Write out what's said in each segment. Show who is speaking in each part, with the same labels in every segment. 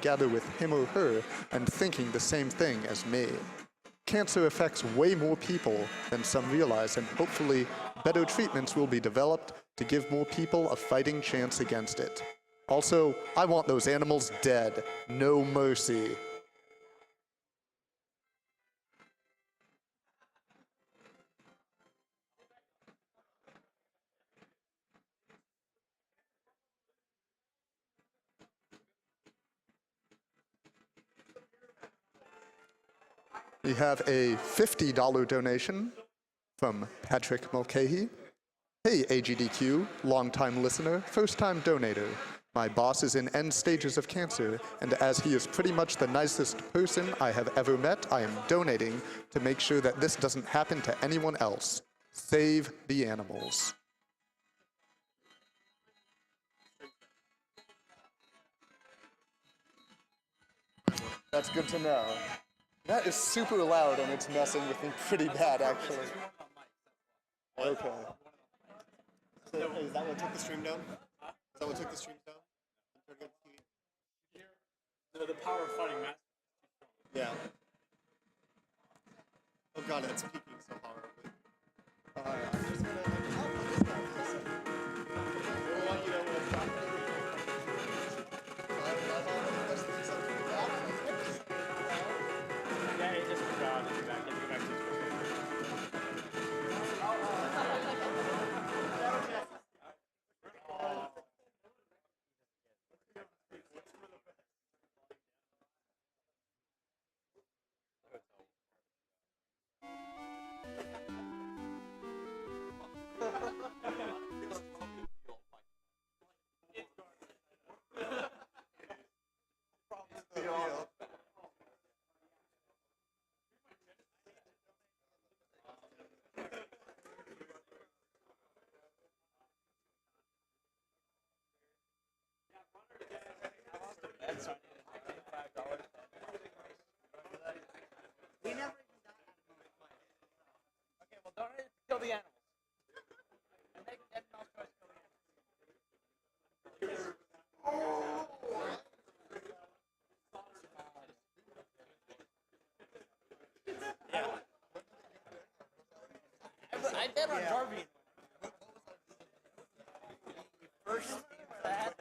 Speaker 1: together with him or her and thinking the same thing as me. Cancer affects way more people than some realize, and hopefully better treatments will be developed to give more people a fighting chance against it. Also, I want those animals dead. No mercy. We have a $50 donation from Patrick Mulcahy. Hey, AGDQ, longtime listener, first-time donator. My boss is in end stages of cancer, and as he is pretty much the nicest person I have ever met, I am donating to make sure that this doesn't happen to anyone else. Save the animals. That's good to know. That is super loud and it's messing with me pretty bad, actually. Okay.
Speaker 2: So, is that what took the stream down? Is that what took the stream down?
Speaker 3: No, the power of fighting mass.
Speaker 2: Yeah. Oh god, it's peaking so horribly. I'm just gonna...
Speaker 3: We never even got out of it. Okay, well, don't kill the animals. And make dead mouse tries to kill the animals. Yeah. I bet on Darby. First team that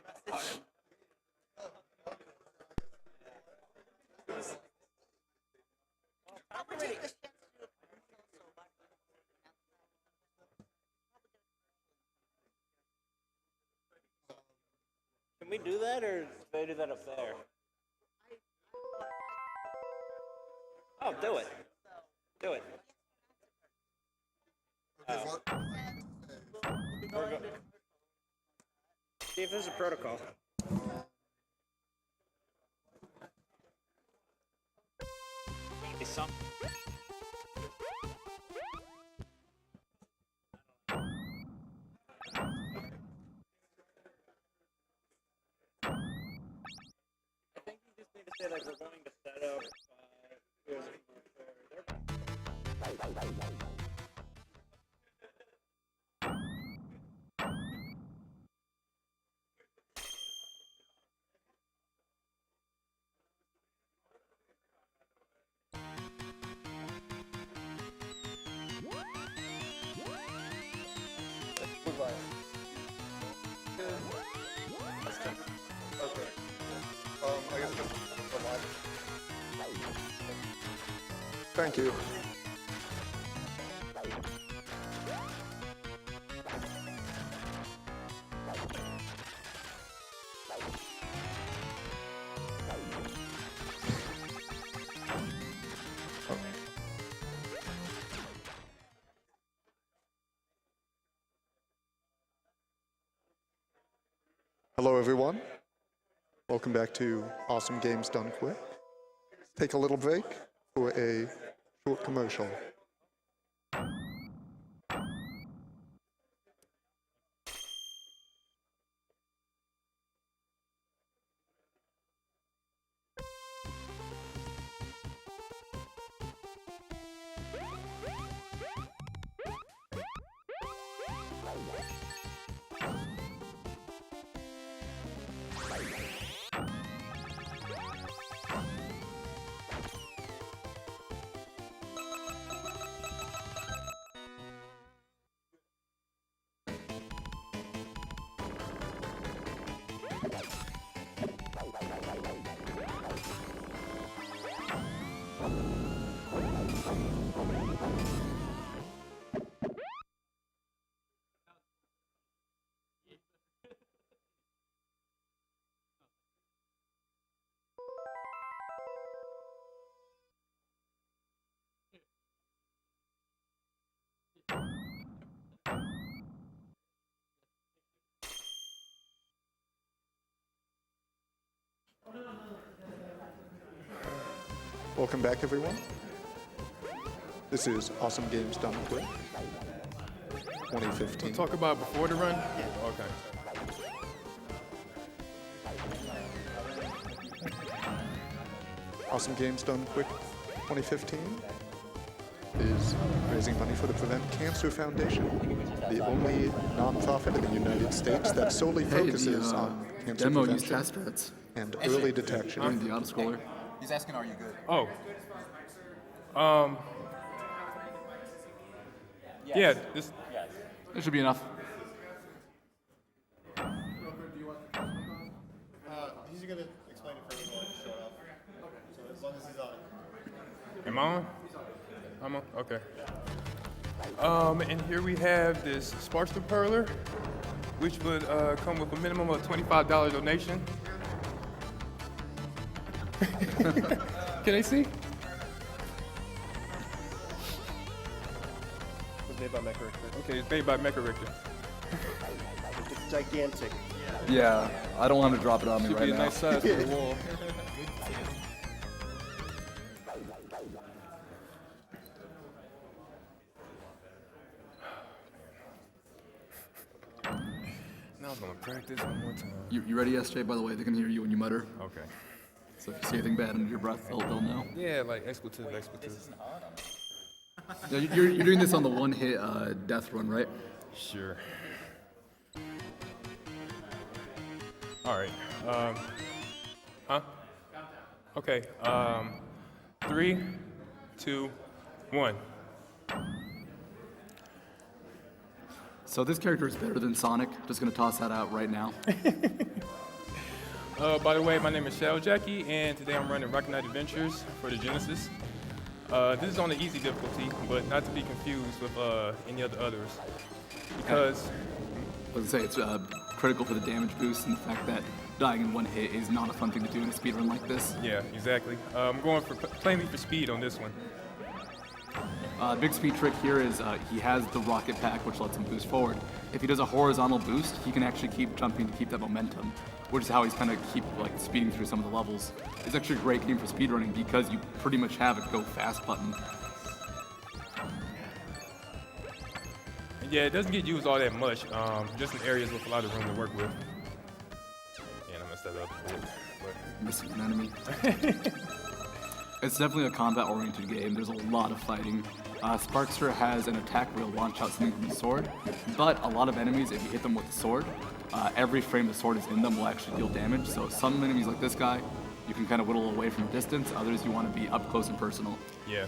Speaker 3: message. Can we do that, or do they do that up there? Oh, do it. Do it. See if there's a protocol. Hey, some. Say like we're going to set up
Speaker 1: Goodbye. Okay. I guess thank you. Hello, everyone. Welcome back to Awesome Games Done Quick. Take a little break for a short commercial. Welcome back, everyone. This is Awesome Games Done Quick 2015.
Speaker 4: Talk about before the run? Yeah. Okay.
Speaker 1: Awesome Games Done Quick 2015 is raising money for the Prevent Cancer Foundation, the only nonprofit in the United States that solely focuses on cancer
Speaker 5: demo use
Speaker 1: prevention
Speaker 5: test strats
Speaker 1: and early detection.
Speaker 5: during the autoscroller.
Speaker 3: He's asking, are you good?
Speaker 4: Oh. Yeah, this.
Speaker 5: That should be enough.
Speaker 2: He's gonna explain it further while I show it off. So as long as he's on.
Speaker 4: Am I on? I'm on? Okay. And here we have this Sparkster Perler, which would come with a minimum of $25 donation. Can I see?
Speaker 2: It was made by Mecha Richter.
Speaker 4: Okay, it's made by Mecha Richter.
Speaker 2: It's gigantic.
Speaker 5: Yeah, I don't want him to drop it on me
Speaker 4: Should
Speaker 5: right
Speaker 4: be a
Speaker 5: now.
Speaker 4: nice size for the wall. Now I'm gonna practice one more time.
Speaker 5: You ready, SJ? By the way, they can hear you when you mutter.
Speaker 4: Okay.
Speaker 5: So if you say anything bad under your breath, they'll know.
Speaker 4: Yeah, like expletive.
Speaker 5: Yeah, you're doing this on the one-hit death run, right?
Speaker 4: Sure. All right. Huh? Okay. 3, 2, 1.
Speaker 5: So this character is better than Sonic. Just gonna toss that out right now.
Speaker 4: By the way, my name is ShadowJacky, and today I'm running Rocket Knight Adventures for the Genesis. This is on the easy difficulty, but not to be confused with any of the others. Because,
Speaker 5: I was gonna say it's critical for the damage boost and the fact that dying in one hit is not a fun thing to do in a speedrun like this.
Speaker 4: yeah, exactly. I'm going for plainly for speed on this one.
Speaker 5: Big speed trick here is he has the rocket pack, which lets him boost forward. If he does a horizontal boost, he can actually keep jumping to keep that momentum, which is how he's kind of keep like speeding through some of the levels. It's actually a great game for speedrunning because you pretty much have a go fast button.
Speaker 4: Yeah, it doesn't get used all that much, just in areas with a lot of room to work with. And I messed that up a bit, but...
Speaker 5: Missing an enemy. It's definitely a combat-oriented game. There's a lot of fighting. Sparkster has an attack where he'll launch out something from the sword, but a lot of enemies, if you hit them with the sword, every frame the sword is in them will actually deal damage. So some enemies like this guy, you can kind of whittle away from a distance. Others you want to be up close and personal.
Speaker 4: Yeah.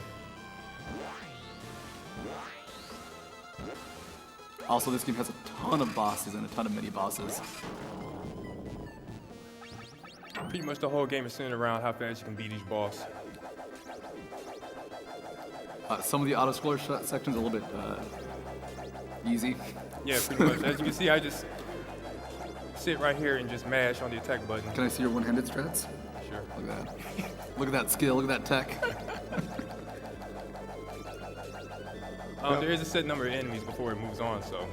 Speaker 5: Also, this game has a ton of bosses and a ton of mini-bosses.
Speaker 4: Pretty much the whole game is centered around how fast you can beat each boss.
Speaker 5: Some of the auto-scroller sections are a little bit easy.
Speaker 4: Yeah, pretty much. As you can see, I just sit right here and just mash on the attack button.
Speaker 5: Can I see your one-handed strats?
Speaker 4: Sure.
Speaker 5: Look at that. Look at that skill, look at that tech.
Speaker 4: There is a set number of enemies before it moves on, so.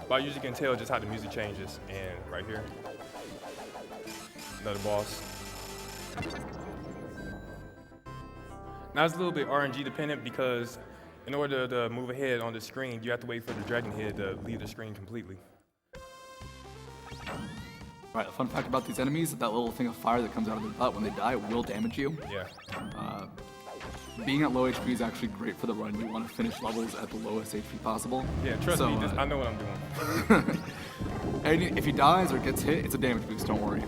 Speaker 4: But I usually can tell just how the music changes. And right here, another boss. Now it's a little bit RNG dependent because in order to move ahead on the screen, you have to wait for the dragon head to leave the screen completely.
Speaker 5: Alright, a fun fact about these enemies, that little thing of fire that comes out of their butt when they die will damage you.
Speaker 4: Yeah.
Speaker 5: Being at low HP is actually great for the run. You want to finish levels at the lowest HP possible.
Speaker 4: Yeah, trust
Speaker 5: So,
Speaker 4: me, I know what I'm doing.
Speaker 5: And if he dies or gets hit, it's a damage boost, don't worry.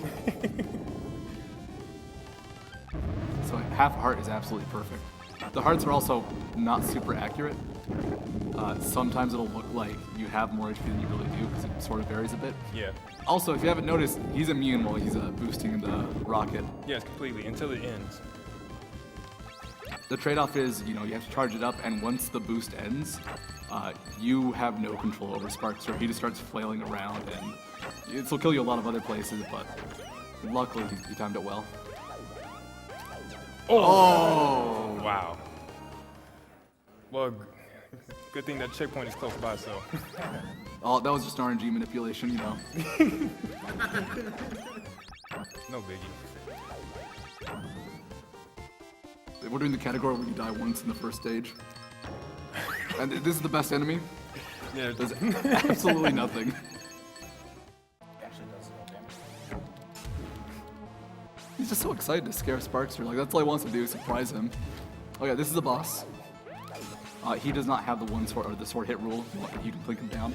Speaker 5: So half a heart is absolutely perfect. The hearts are also not super accurate. Sometimes it'll look like you have more HP than you really do because it sort of varies a bit.
Speaker 4: Yeah.
Speaker 5: Also, if you haven't noticed, he's immune while he's boosting the rocket.
Speaker 4: Yes, completely, until it ends.
Speaker 5: The trade-off is, you have to charge it up, and once the boost ends, you have no control over Sparkster. He just starts flailing around, and it'll kill you a lot of other places, but luckily he timed it well.
Speaker 4: Oh! Wow. Well, good thing that checkpoint is close by, so.
Speaker 5: Oh, that was just RNG manipulation,
Speaker 4: No biggie.
Speaker 5: we're doing the category where you die once in the first stage. And this is the best enemy.
Speaker 4: Yeah,
Speaker 5: Does absolutely nothing.
Speaker 3: Actually does no damage.
Speaker 5: He's just so excited to scare Sparkster. Like, that's all he wants to do, surprise him. Oh yeah, this is the boss. He does not have the one sword, or the sword hit rule. You can click him down.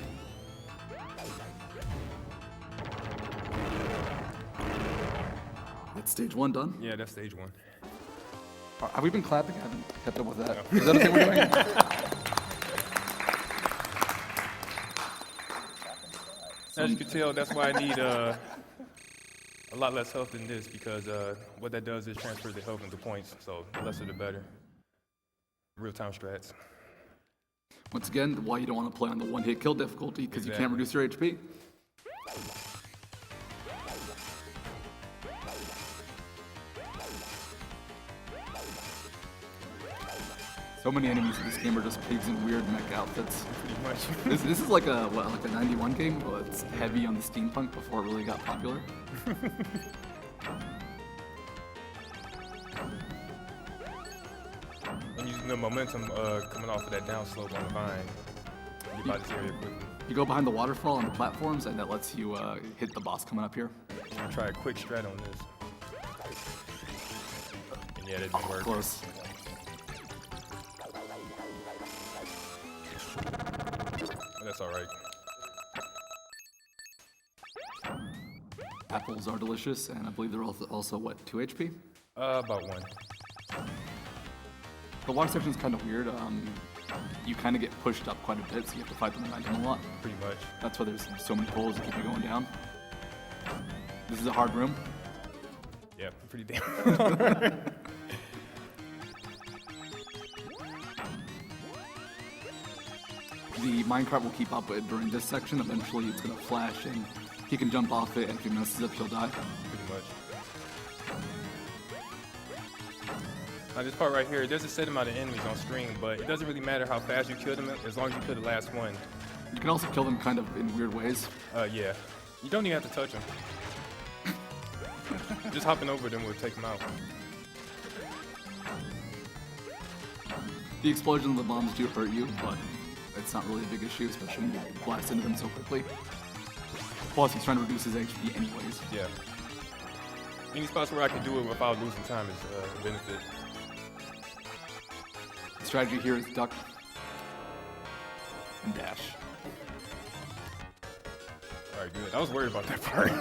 Speaker 5: That's stage 1 done.
Speaker 4: yeah, that's stage 1.
Speaker 5: Have we been clapping? I haven't kept up with that. Is that a thing we're doing?
Speaker 4: As you can tell, that's why I need a lot less health than this, because what that does is transfer the health into points, so the lesser the better. Real-time strats.
Speaker 5: Once again, why you don't want to play on the one-hit kill difficulty, because you can't
Speaker 4: Exactly.
Speaker 5: reduce your HP. So many enemies in this game are just pigs in weird mech outfits.
Speaker 4: Pretty much.
Speaker 5: This is like a 91 game, but it's heavy on the steampunk before it really got popular.
Speaker 4: And using the momentum coming off of that downslope on the vine, get by this area quickly.
Speaker 5: You go behind the waterfall on the platforms, and that lets you hit the boss coming up here.
Speaker 4: Try a quick strat on this. And yeah, that didn't work.
Speaker 5: Close.
Speaker 4: But that's alright.
Speaker 5: Apples are delicious, and I believe they're also what, 2 HP?
Speaker 4: About 1.
Speaker 5: The water section's kind of weird. You kind of get pushed up quite a bit, so you have to fight the momentum a lot.
Speaker 4: Pretty much.
Speaker 5: That's why there's so many holes that keep you going down. This is a hard room.
Speaker 4: Yeah, pretty damn.
Speaker 5: The minecart will keep up during this section. Eventually, it's going to flash, and he can jump off it, and if he messes up, he'll die.
Speaker 4: Pretty much. Now this part right here, there's a set amount of enemies on screen, but it doesn't really matter how fast you kill them as long as you kill the last one.
Speaker 5: You can also kill them kind of in weird ways.
Speaker 4: Yeah. You don't even have to touch them. Just hopping over them will take them out.
Speaker 5: The explosion of the bombs do hurt you, but it's not really a big issue, especially when you blast into them so quickly. Plus, he's trying to reduce his HP anyways.
Speaker 4: Yeah. Any spots where I can do it without losing time is a benefit.
Speaker 5: The strategy here is duck and dash.
Speaker 4: Alright, good. I was worried about that part.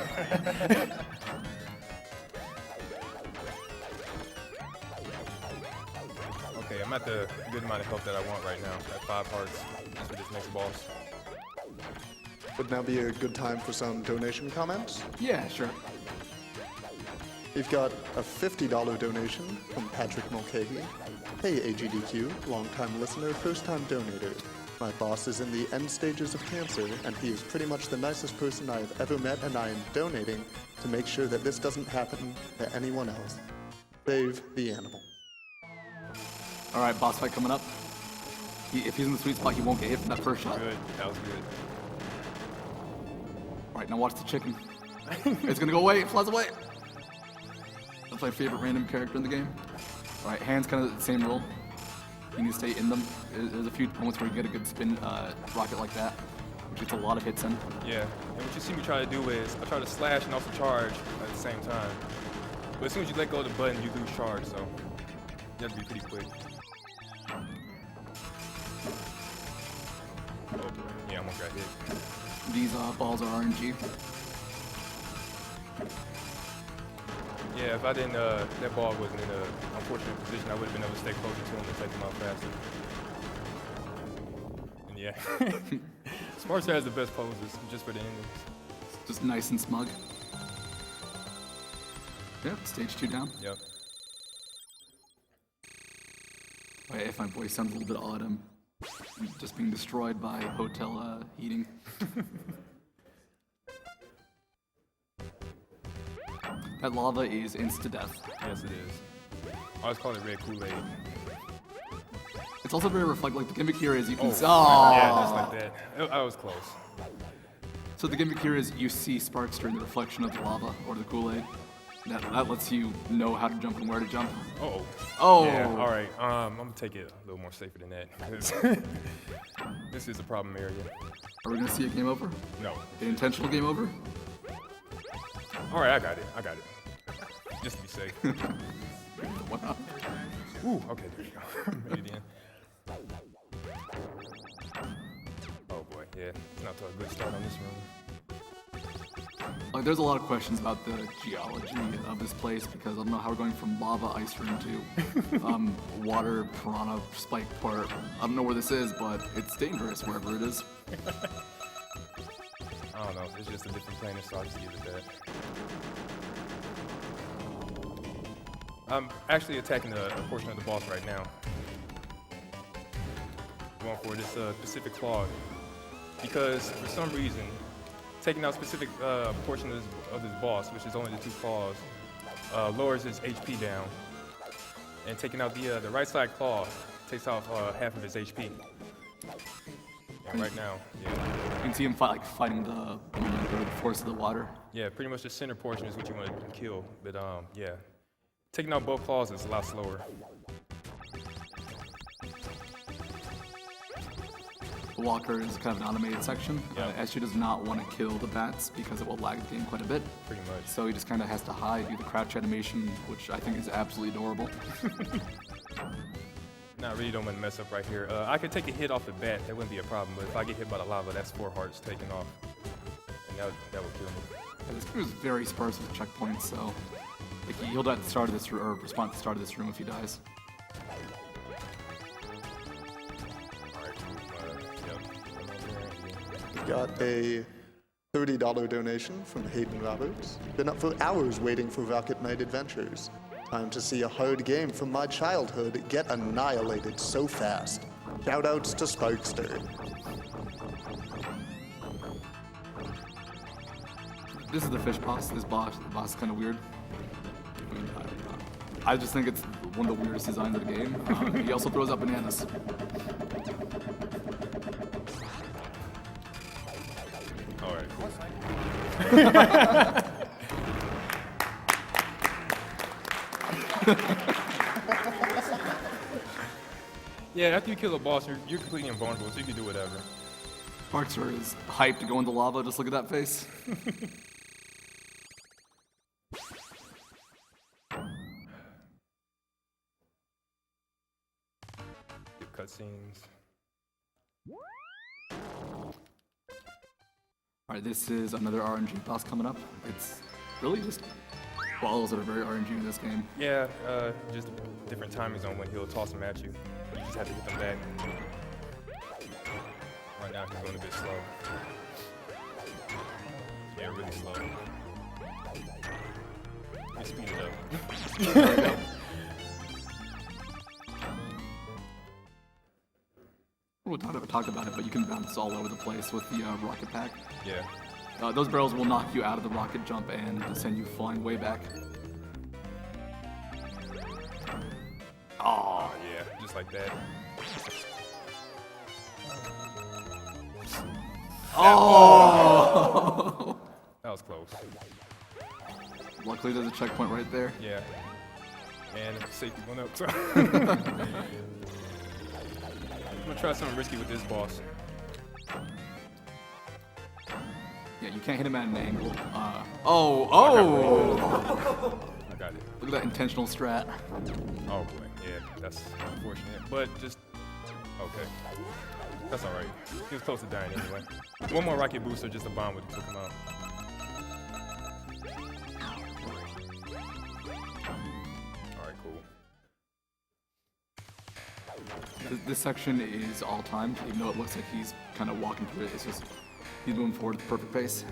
Speaker 4: Okay, I'm at the good amount of health that I want right now. At 5 hearts for this next boss.
Speaker 1: Would now be a good time for some donation comments.
Speaker 5: Yeah, sure.
Speaker 1: We've got a $50 donation from Patrick Mulcahy. Hey AGDQ, long-time listener, first-time donator. My boss is in the end stages of cancer, and he is pretty much the nicest person I've ever met, and I am donating to make sure that this doesn't happen to anyone else. Save the animal.
Speaker 5: All right, boss fight coming up. If he's in the sweet spot, he won't get hit from that first shot.
Speaker 4: Good. That was good.
Speaker 5: All right, now watch the chicken. It's gonna go away. It flies away. That's my favorite random character in the game. All right, hands kind of the same rule. You need to stay in them. There's a few moments where you get a good spin rocket like that, which gets a lot of hits in.
Speaker 4: Yeah. And what you see me try to do is I try to slash and also charge at the same time. But as soon as you let go of the button, you lose charge, so you have to be pretty quick. Oh, yeah, I almost got hit.
Speaker 5: These balls are RNG.
Speaker 4: Yeah, if I didn't, that ball wasn't in an unfortunate position, I would have been able to stay closer to him and take him out faster. And yeah, Sparks has the best poses, just for the endings.
Speaker 5: Just nice and smug. Yep, stage 2 down.
Speaker 4: Yep.
Speaker 5: Wait, if my voice sounds a little bit odd, I'm just being destroyed by hotel heating. That lava is insta-death.
Speaker 4: Yes, it is. I always call it red Kool-Aid.
Speaker 5: It's also very reflective. Like the gimmick here is you can.
Speaker 4: Yeah, just like that. I was close.
Speaker 5: So the gimmick here is you see Sparkster in the reflection of the lava or the Kool-Aid. That lets you know how to jump and where to jump.
Speaker 4: Uh-oh.
Speaker 5: Oh!
Speaker 4: Yeah, all right. I'm gonna take it a little more safer than that. 'Cause this is a problem area.
Speaker 5: Are we gonna see a game over?
Speaker 4: No.
Speaker 5: An intentional game over?
Speaker 4: All right, I got it. Just to be safe.
Speaker 5: What up?
Speaker 4: Ooh, okay, there you go. Made it in. Oh boy, yeah, it's not to a good start on this room.
Speaker 5: Like, there's a lot of questions about the geology of this place because I don't know how we're going from lava ice room to water piranha spike part. I don't know where this is, but it's dangerous wherever it is.
Speaker 4: I don't know, it's just a different planet, so I'll just give it that. I'm actually attacking a portion of the boss right now. Going for this specific claw. Because for some reason, taking out a specific portion of this boss, which is only the 2 claws, lowers his HP down. And taking out the right side claw takes off half of his HP. And right now, yeah.
Speaker 5: You can see him fighting the force of the water.
Speaker 4: Yeah, pretty much the center portion is what you want to kill. But yeah, taking out both claws is a lot slower.
Speaker 5: The walker is kind of an automated section.
Speaker 4: Yeah.
Speaker 5: Ashley does not want to kill the bats because it will lag the game quite a bit.
Speaker 4: Pretty much.
Speaker 5: So he just kind of has to hide, do the crouch animation, which I think is absolutely adorable.
Speaker 4: No, I really don't want to mess up right here. I could take a hit off the bat, that wouldn't be a problem. But if I get hit by the lava, that's 4 hearts taken off. And that would kill me.
Speaker 5: Yeah, this game is very sparse with checkpoints, so like he'll die at the start of this room, or respond at the start of this room if he dies.
Speaker 1: Got a $30 donation from Hayden Roberts. Been up for hours waiting for Rocket Knight Adventures. Time to see a hard game from my childhood get annihilated so fast. Shoutouts to Sparkster.
Speaker 5: This is the fish boss. The boss is kind of weird. I mean, I just think it's one of the weirdest designs of the game. He also throws out bananas.
Speaker 4: All right. Yeah, after you kill a boss, you're completely invulnerable, so you can do whatever.
Speaker 5: Sparkster is hyped to go into lava. Just look at that face.
Speaker 4: Good cutscenes.
Speaker 5: Alright, this is another RNG boss coming up. It's really just balls that are very RNG in this game.
Speaker 4: Yeah, just different timings on when he'll toss them at you. You just have to hit them back. Right now he's going a bit slow. Yeah, really slow. Let me speed it up.
Speaker 5: We haven't talked about it, but you can bounce all over the place with the rocket pack.
Speaker 4: Yeah.
Speaker 5: Those barrels will knock you out of the rocket jump and send you flying way back.
Speaker 4: Oh, yeah, just like that.
Speaker 5: Oh!
Speaker 4: That was close.
Speaker 5: Luckily, there's a checkpoint right there.
Speaker 4: Yeah. And safety went up. So. I'm gonna try something risky with this boss.
Speaker 5: Yeah, you can't hit him at an angle.
Speaker 4: I got it.
Speaker 5: Look at that intentional strat.
Speaker 4: Oh boy, yeah, that's unfortunate. But just, okay. That's alright. He was close to dying anyway. One more rocket booster, just a bomb would have took him out. Alright, cool.
Speaker 5: This section is all timed, even though it looks like he's kind of walking through it. It's just, he's moving forward at the perfect pace.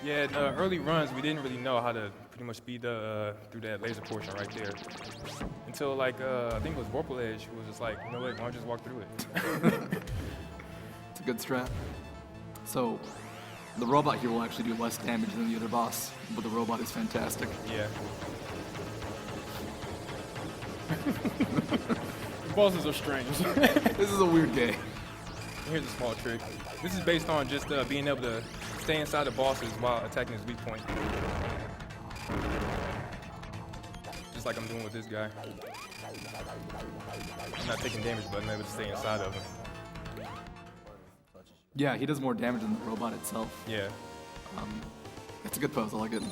Speaker 4: Yeah, in early runs, we didn't really know how to pretty much speed through that laser portion right there. Until like, I think it was Vorpal Edge, who was just like, you know what, why don't you just walk through it?
Speaker 5: It's a good strat. So, the robot here will actually do less damage than the other boss, but the robot is fantastic.
Speaker 4: Yeah. Bosses are strange.
Speaker 5: This is a weird game.
Speaker 4: Here's a small trick. This is based on just being able to Stay inside the bosses while attacking his weak point. Just like I'm doing with this guy. I'm not taking damage, but I'm able to stay inside of him.
Speaker 5: Yeah, he does more damage than the robot itself.
Speaker 4: Yeah.
Speaker 5: It's a good pose, I like it.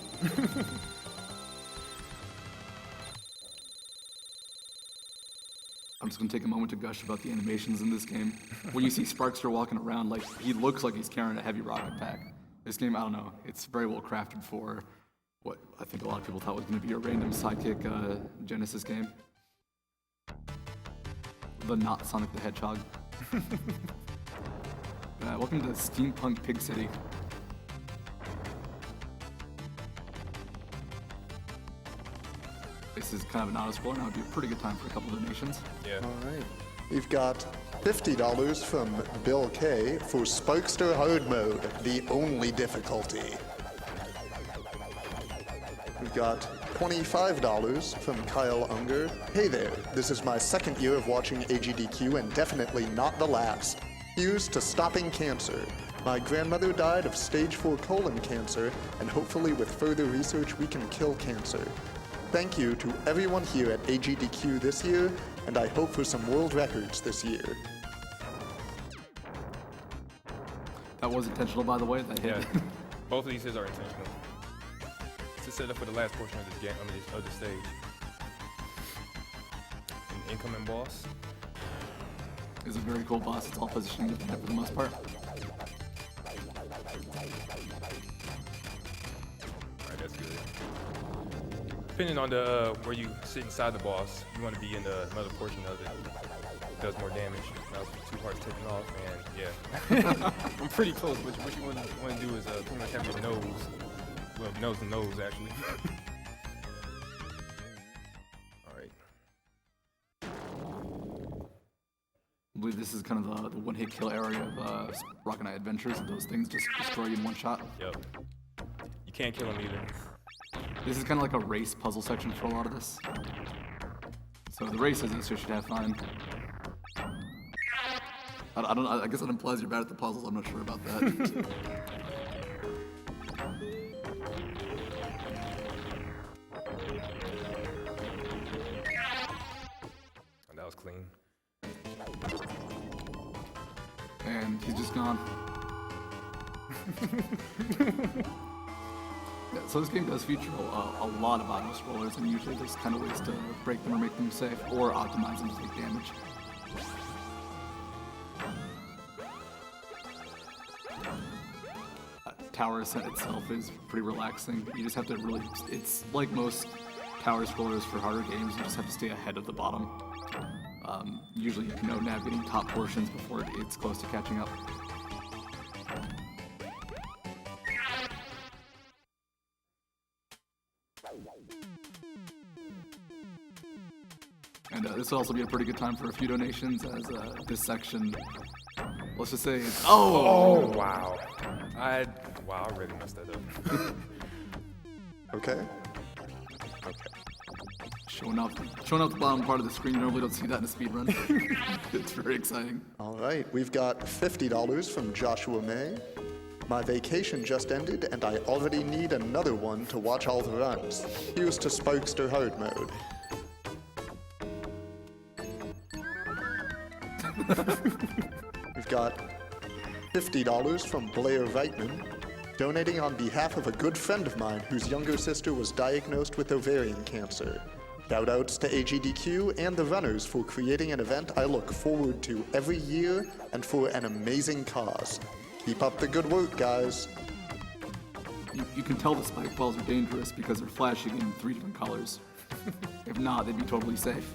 Speaker 5: I'm just gonna take a moment to gush about the animations in this game. When you see Sparkster walking around, like, he looks like he's carrying a heavy rocket pack. This game, I don't know, it's very well crafted for what I think a lot of people thought was gonna be a random sidekick Genesis game. The not Sonic the Hedgehog. Welcome to Steampunk Pig City. This is kind of an auto-scroller, and it would be a pretty good time for a couple donations.
Speaker 4: Yeah.
Speaker 1: All right. We've got $50 from Bill K for Sparkster Hard Mode, the only difficulty. We've got $25 from Kyle Unger. Hey there, this is my second year of watching AGDQ and definitely not the last. Here's to stopping cancer. My grandmother died of stage 4 colon cancer, and hopefully with further research we can kill cancer. Thank you to everyone here at AGDQ this year, and I hope for some world records this year.
Speaker 5: That was intentional, by the way, that hit.
Speaker 4: Yeah. Both of these hits are intentional. It's a setup for the last portion of this game, of the stage. An incoming boss.
Speaker 5: It's a very cool boss. It's all positioning for the most part.
Speaker 4: Alright, that's good. Depending on the where you sit inside the boss, you want to be in another portion of it. It does more damage. That was 2 parts taken off, and yeah. I'm pretty close, but what you want to do is pretty much have your nose. Well, nose to nose, actually. Alright.
Speaker 5: I believe this is kind of the one-hit kill area of Rocket Knight Adventures. Those things just destroy you in one shot.
Speaker 4: Yep. You can't kill him either.
Speaker 5: This is kind of like a race puzzle section for a lot of this. So the race is so you should have fun. I guess that implies you're bad at the puzzles. I'm not sure about that.
Speaker 4: That was clean.
Speaker 5: And he's just gone. Yeah, so this game does feature a lot of auto scrollers, and usually there's kind of ways to break them or make them safe, or optimize them to take damage. Tower Ascent itself is pretty relaxing. You just have to really, it's like most tower scrollers for harder games, you just have to stay ahead of the bottom. Usually you can know navigating top portions before it's close to catching up. And this will also be a pretty good time for a few donations, as this section, let's just say it's...
Speaker 4: Oh, wow. I really messed that up.
Speaker 1: Okay?
Speaker 5: Showing off the bottom part of the screen. You normally don't see that in a speedrun. It's very exciting.
Speaker 1: All right, we've got $50 from Joshua May. My vacation just ended, and I already need another one to watch all the runs. Here's to Sparkster Hard Mode. We've got $50 from Blair Reitman, donating on behalf of a good friend of mine whose younger sister was diagnosed with ovarian cancer. Shoutouts to AGDQ and the runners for creating an event I look forward to every year and for an amazing cause. Keep up the good work, guys.
Speaker 5: You can tell the spike balls are dangerous because they're flashing in 3 different colors. If not, they'd be totally safe.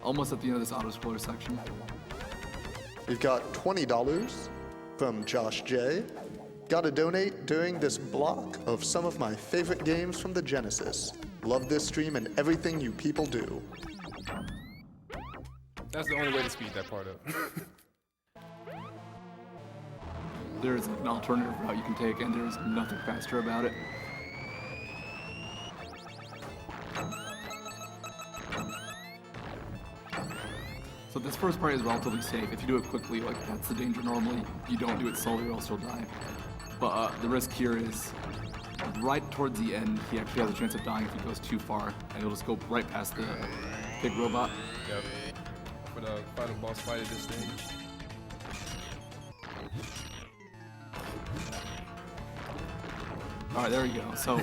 Speaker 5: Almost at the end of this auto-scroller section.
Speaker 1: We've got $20 from Josh J. Gotta donate during this block of some of my favorite games from the Genesis. Love this stream and everything you people do.
Speaker 4: That's the only way to speed that part up.
Speaker 5: There's an alternative route you can take, and there's nothing faster about it. So So this first part is relatively safe. If you do it quickly, like that's the danger normally. You don't do it slowly or else you'll die. But the risk here is right towards the end, he actually has a chance of dying if he goes too far, and he'll just go right past the big robot.
Speaker 4: Yep. For the final boss fight at this stage.
Speaker 5: All right, there we go. So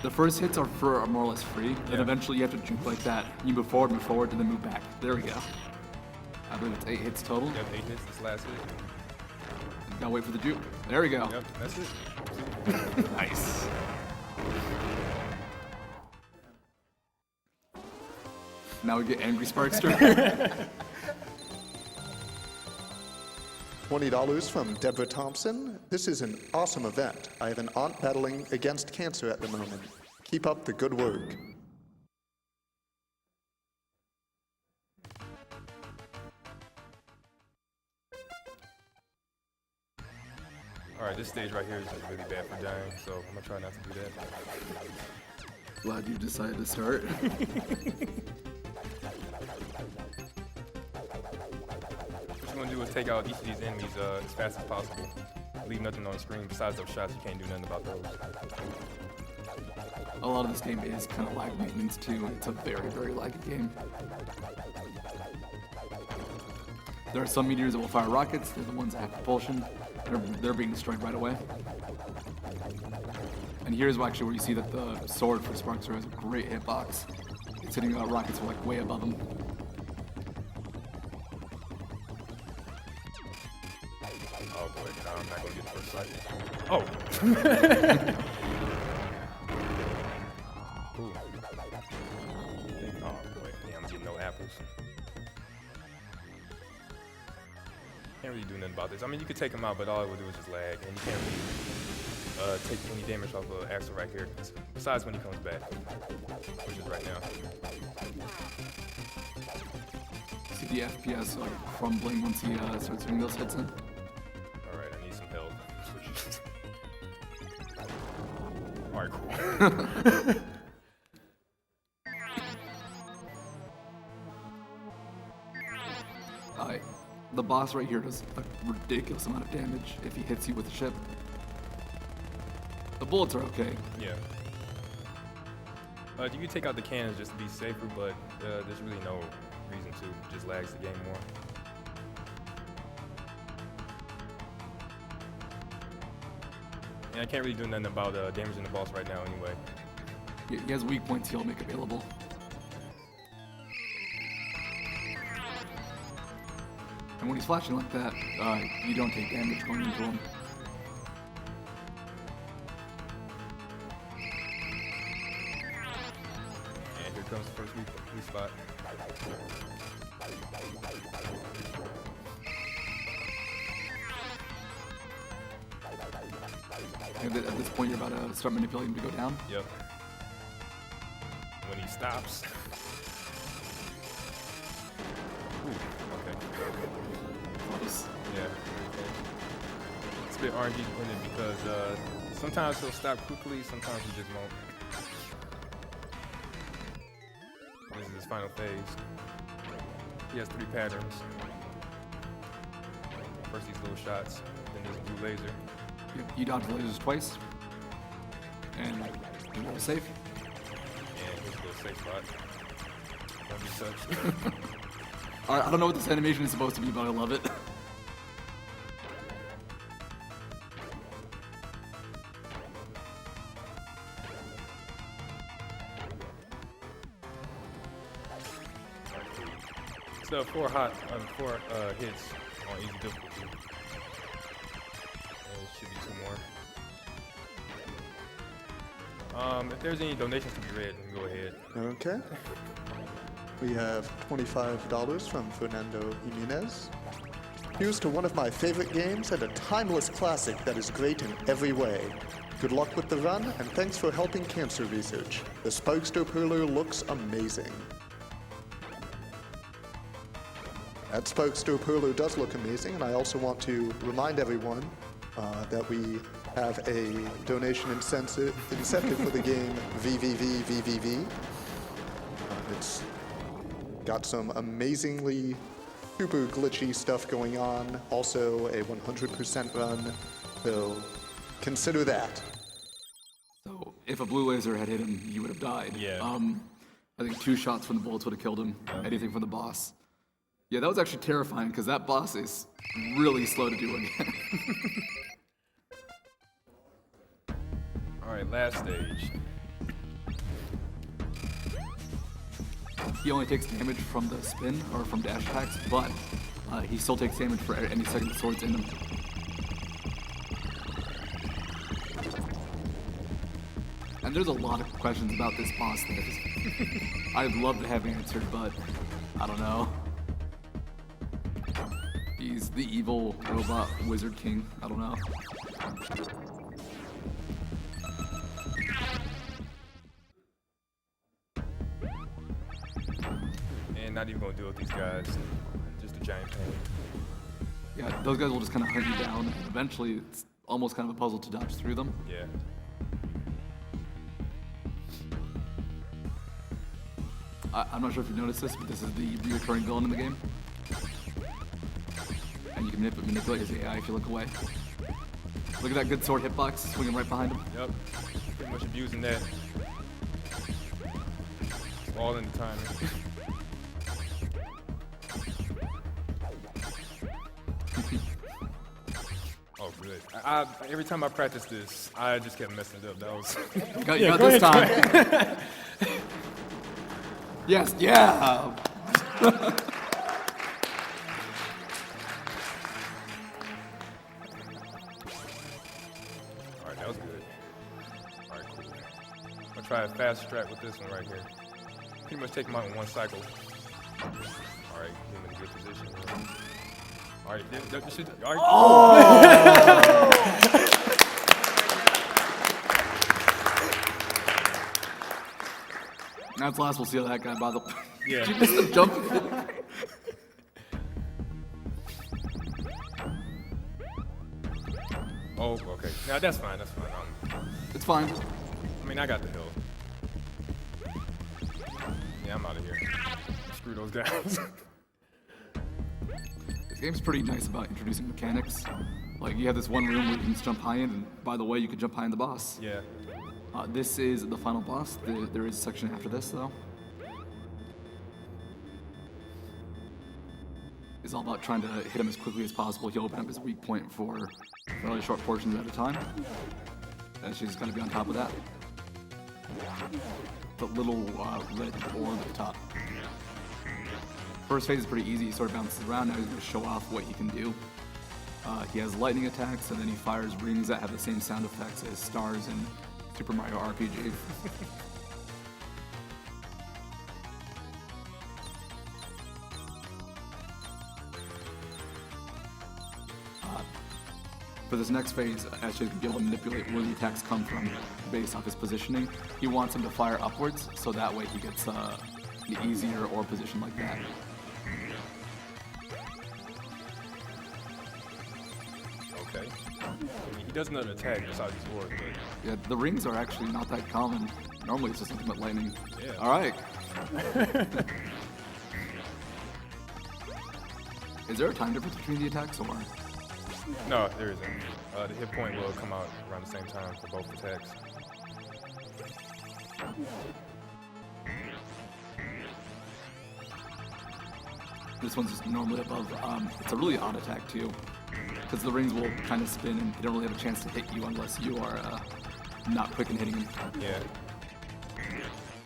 Speaker 5: the first hits are more or less free, and eventually you have to juke like that. You move forward, and then move back. There we go. I believe it's 8 hits total.
Speaker 4: Yep, 8 hits, this last hit.
Speaker 5: Gotta wait for the juke. There we go.
Speaker 4: Yep, that's it.
Speaker 5: Nice. Now we get Angry Sparkster.
Speaker 1: $20 from Deborah Thompson. This is an awesome event. I have an aunt battling against cancer at the moment. Keep up the good work.
Speaker 4: Alright, this stage right here is really bad for dying, so I'm gonna try not to do that.
Speaker 5: Glad you decided to start.
Speaker 4: What you want to do is take out each of these enemies as fast as possible. Leave nothing on the screen besides those shots. You can't do nothing about those.
Speaker 5: A lot of this game is kind of lag maintenance too. It's a very, very laggy game. There are some meteors that will fire rockets. They're the ones that have propulsion. They're being destroyed right away. And here's actually where you see that the sword for Sparkster has a great hitbox. It's hitting rockets like way above them.
Speaker 4: Oh boy, no, I'm not gonna get the first sight. Oh! Ooh. Oh boy, yeah, I'm getting no apples. Can't really do nothing about this. I mean, you could take him out, but all it would do is just lag, and you can't really take any damage off of Axel right here, besides when he comes back, which is right now.
Speaker 5: See the FPS like crumbling once he starts doing those hits in.
Speaker 4: Alright, I need some help. Alright, cool.
Speaker 5: Alright, the boss right here does a ridiculous amount of damage if he hits you with the ship. The bullets are okay.
Speaker 4: Yeah. You can take out the cannons just to be safer, but there's really no reason to. It just lags the game more. And I can't really do nothing about damaging the boss right now anyway.
Speaker 5: He has weak points he'll make available. And when he's flashing like that, you don't take damage going into him.
Speaker 4: And here comes the first weak spot.
Speaker 5: And at this point, you're about to start manipulating him to go down.
Speaker 4: Yep. When he stops. Ooh, okay.
Speaker 5: Close.
Speaker 4: Yeah. It's a bit RNG dependent because sometimes he'll stop quickly, sometimes he just won't. This is his final phase. He has 3 patterns. First these little shots, then there's a blue laser.
Speaker 5: You dodge the lasers twice. And you're really safe.
Speaker 4: And here's a little safe spot. Won't be touched.
Speaker 5: I don't know what this animation is supposed to be, but I love it.
Speaker 4: So 4 hits on easy difficulty. And it should be 2 more. If there's any donations to be read, then go ahead.
Speaker 1: Okay. We have $25 from Fernando Jimenez. Here's to one of my favorite games and a timeless classic that is great in every way. Good luck with the run, and thanks for helping cancer research. The Sparkster Perler looks amazing. That Sparkster Perler does look amazing, and I also want to remind everyone that we have a donation incentive for the game VVV. It's got some amazingly super glitchy stuff going on. Also a 100% run, so consider that.
Speaker 5: So if a blue laser had hit him, you would have died.
Speaker 4: Yeah.
Speaker 5: I think 2 shots from the bullets would have killed him. Anything from the boss. Yeah, that was actually terrifying because that boss is really slow to do again.
Speaker 4: All right, last stage.
Speaker 5: He only takes damage from the spin or from dash attacks, but he still takes damage for any second the sword's in him. And there's a lot of questions about this boss that I'd love to have answered, but I don't know. He's the evil robot wizard king. I don't know.
Speaker 4: And not even gonna deal with these guys. Just a giant pain.
Speaker 5: Yeah, those guys will just kind of hunt you down, and eventually it's almost kind of a puzzle to dodge through them.
Speaker 4: Yeah.
Speaker 5: I'm not sure if you've noticed this, but this is the recurring villain in the game. And you can manipulate his AI if you look away. Look at that good sword hitbox swinging right behind him.
Speaker 4: Yep. Pretty much abusing that. All in the time. Oh, good. Every time I practice this, I just kept messing it up. That was.
Speaker 5: You got this time. Yes, yeah.
Speaker 4: Alright, that was good. Alright, cool. I'm gonna try a fast strat with this one right here. Pretty much take him out in one cycle. Alright, get him in a good position. Alright, that should. Alright. Oh!
Speaker 5: That's last. We'll see how that guy by the.
Speaker 4: Yeah.
Speaker 5: Did you miss the jump?
Speaker 4: Oh, okay. Now that's fine. That's fine.
Speaker 5: It's fine.
Speaker 4: I mean, I got the hill. Yeah, I'm out of here. Screw those guys.
Speaker 5: This game's pretty nice about introducing mechanics. Like, you have this one room where you can just jump high in, and by the way, you can jump high in the boss.
Speaker 4: Yeah.
Speaker 5: This is the final boss. There is a section after this, though. It's all about trying to hit him as quickly as possible. He'll open up his weak point for really short portions at a time. And she's got to be on top of that. The little red orb at the top. First phase is pretty easy. He sort of bounces around. Now he's going to show off what he can do. He has lightning attacks, and then he fires rings that have the same sound effects as stars in Super Mario RPG. For this next phase, Ash is going to be able to manipulate where the attacks come from based off his positioning. He wants him to fire upwards, so that way he gets an easier or position like that.
Speaker 4: Okay. I mean, he does another attack besides his sword, but
Speaker 5: Yeah, the rings are actually not that common. Normally it's just nothing but lightning.
Speaker 4: Yeah.
Speaker 5: All right. Is there a time difference between the attacks, or?
Speaker 4: no, there isn't. The hit point will come out around the same time for both attacks.
Speaker 5: This one's just normally above. It's a really odd attack too, because the rings will kind of spin and they don't really have a chance to hit you unless you are not quick in hitting them.
Speaker 4: Yeah.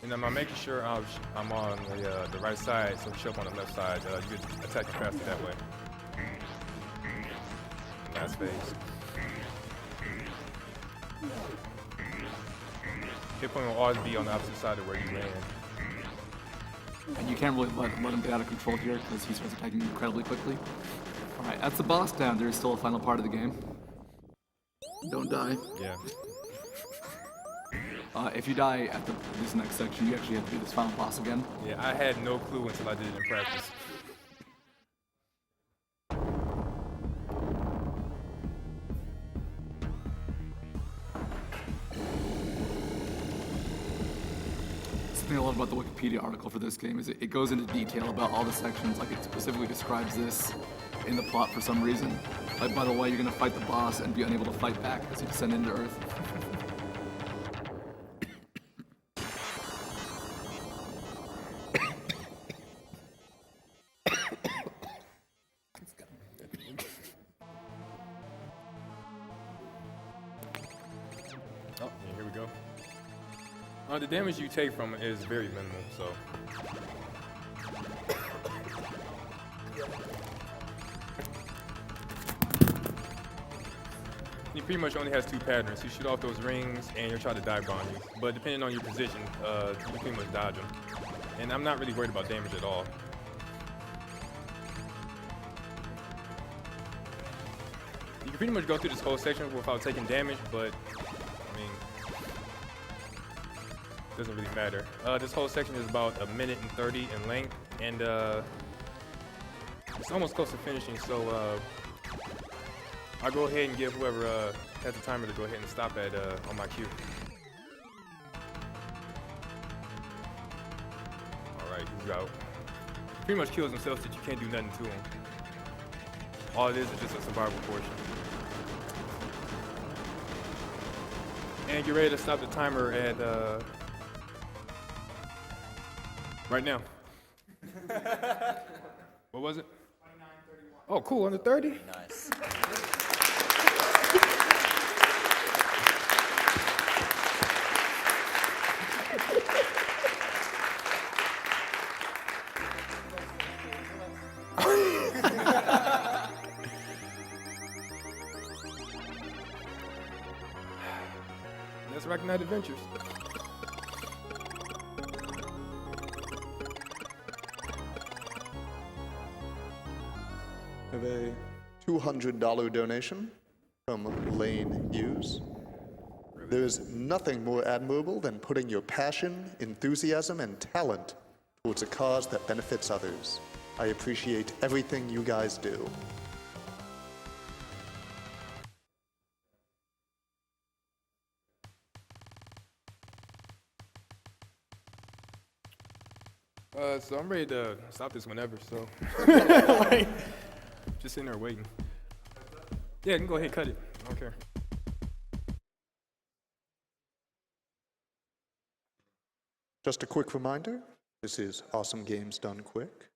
Speaker 4: And I'm making sure I'm on the right side, so show up on the left side. You can attack it faster that way. Last phase. Hit point will always be on the opposite side of where you land.
Speaker 5: And you can't really let him get out of control here because he starts attacking incredibly quickly. All right, that's the boss down. There is still a final part of the game. Don't die.
Speaker 4: Yeah.
Speaker 5: If you die at this next section, you actually have to do this final boss again.
Speaker 4: Yeah, I had no clue until I did it in practice.
Speaker 5: thing I love about the Wikipedia article for this game is it goes into detail about all the sections, like it specifically describes this in the plot for some reason. Like, by the way, you're gonna fight the boss and be unable to fight back as you descend into Earth.
Speaker 4: Oh, yeah, here we go. The damage you take from it is very minimal, so. He pretty much only has two patterns. You shoot off those rings and you'll try to dive bomb you. But depending on your position, you pretty much dodge them. And I'm not really worried about damage at all. You can pretty much go through this whole section without taking damage, but I mean, doesn't really matter. This whole section is about 1:30 in length, and it's almost close to finishing, so I'll go ahead and give whoever has the timer to go ahead and stop at on my cue. Alright, he's out. He pretty much kills himself so that you can't do nothing to him. All it is just a survival portion. And get ready to stop the timer at right now. What was it? 29:31. Oh, cool, under 30?
Speaker 3: Nice.
Speaker 4: Let's recognize adventures.
Speaker 1: Have a $200 donation from Lane Hughes. There is nothing more admirable than putting your passion, enthusiasm, and talent towards a cause that benefits others. I appreciate everything you guys do.
Speaker 4: So I'm ready to stop this whenever, so. Like, just sitting there waiting. Yeah, you can go ahead and cut it. I don't care.
Speaker 1: Just a quick reminder, this is Awesome Games Done Quick,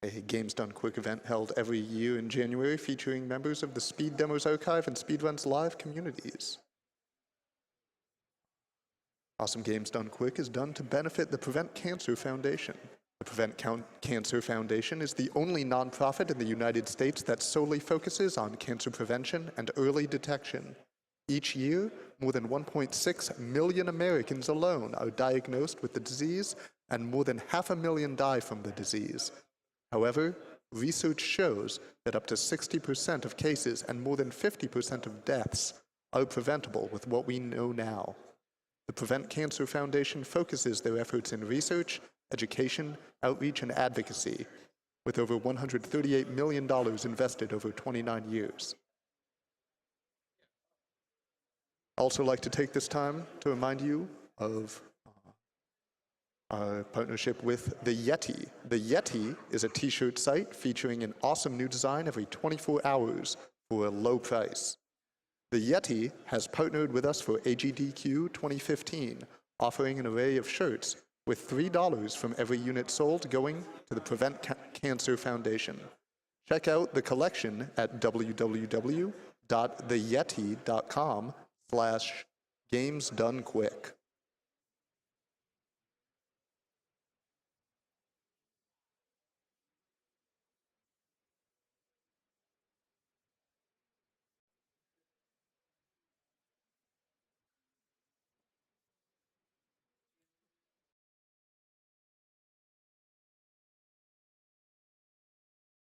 Speaker 1: a Games Done Quick event held every year in January featuring members of the Speed Demos Archive and Speedrun's live communities. Awesome Games Done Quick is done to benefit the Prevent Cancer Foundation. The Prevent Cancer Foundation is the only nonprofit in the United States that solely focuses on cancer prevention and early detection. Each year, more than 1.6 million Americans alone are diagnosed with the disease, and more than 500,000 die from the disease. However, research shows that up to 60% of cases and more than 50% of deaths are preventable with what we know now. The Prevent Cancer Foundation focuses their efforts in research, education, outreach, and advocacy, with over $138 million invested over 29 years. I'd also like to take this time to remind you of our partnership with the Yeti. The Yeti is a t-shirt site featuring an awesome new design every 24 hours for a low price. The Yeti has partnered with us for AGDQ2015, offering an array of shirts with $3 from every unit sold going to the Prevent Cancer Foundation. Check out the collection at www.theyeti.com/gamesdonequick.